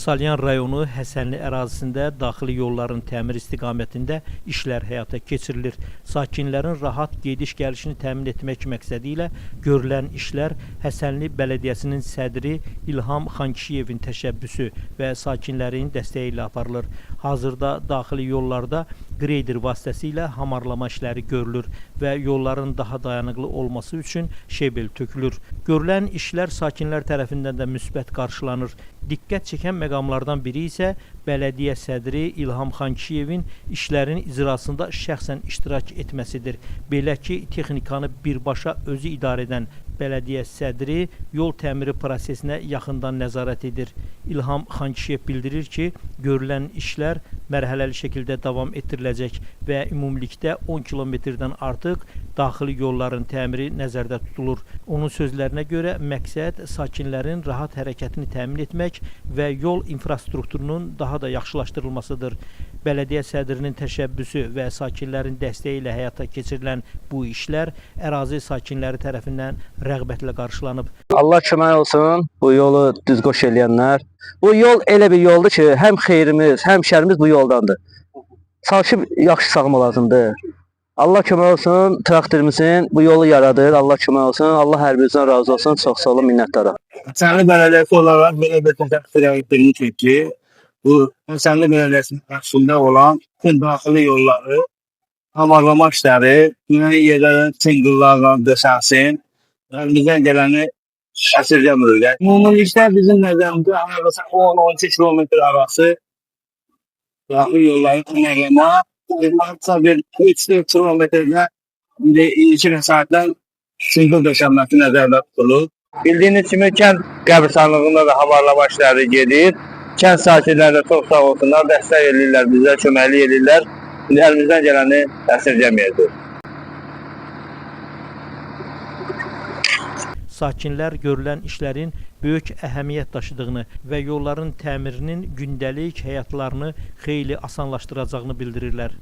Salyan rayonu Həsənli ərazisində daxili yolların təmir istiqamətində işlər həyata keçirilir. Sakinlərin rahat gediş-gəlişini təmin etmək məqsədi ilə görülən işlər Həsənli Bələdiyyəsinin sədri İlham Xankişiyevin təşəbbüsü və sakinlərin dəstəyi ilə aparılır. Hazırda daxili yollarda qreyder vasitəsilə hamarlama işləri görülür və yolların daha dayanıqlı olması üçün şebel tökülür. Görülən işlər sakinlər tərəfindən də müsbət qarşılanır. Diqqət çəkən məqamlardan biri isə bələdiyyə sədri İlham Xankişiyevin işlərin icrasında şəxsən iştirak etməsidir. Belə ki, texnikanı birbaşa özü idarə edən bələdiyyə sədri yol təmiri prosesinə yaxından nəzarət edir. İlham Xankişiyev bildirir ki, görülən işlər mərhələli şəkildə davam etdiriləcək və ümumilikdə 10 kilometrdən artıq daxili yolların təmiri nəzərdə tutulur. Onun sözlərinə görə məqsəd sakinlərin rahat hərəkətini təmin etmək və yol infrastrukturunun daha da yaxşılaşdırılmasıdır. Bələdiyyə sədrinin təşəbbüsü və sakinlərin dəstəyi ilə həyata keçirilən bu işlər ərazi sakinləri tərəfindən rəğbətlə qarşılanıb. Allah kömək olsun bu yolu düzgün eləyənlər. Bu yol elə bir yoldur ki, həm xeyrimiz, həm şərimiz bu yoldandır. Çalışıb yaxşı sağlam lazımdır. Allah kömək olsun, traktorimizin bu yolu yaradır. Allah kömək olsun, Allah hər birinizdən razı olsun. Çox sağ olun, minnətdarım. Həsənli Bələdiyyəsi olaraq belə bir təşəkkür edirik ki, bu Həsənli Bələdiyyəsinin qarşısında olan bütün daxili yolları hamarlama işləri, yeni yerlərin çingillarla döşənsin, əlimizdən gələni əsirgəmirik. Ümumilikdə bizim nəzərimizdə 10-12 kilometr arası daxili yolları hamarlama, bir 3-4 kilometrdə 2 saatdən çingil döşənməsi nəzərdə tutulur. Bildiyiniz kimi kənd qəbirstanlığında da hamarlama işləri gedir. Kənd sakinləri də çox sağ olsunlar, dəstək edirlər, bizə köməklik edirlər. Əlimizdən gələni əsirgəməyəcək. Sakinlər görülən işlərin böyük əhəmiyyət daşıdığını və yolların təmirinin gündəlik həyatlarını xeyli asanlaşdıracağını bildirirlər.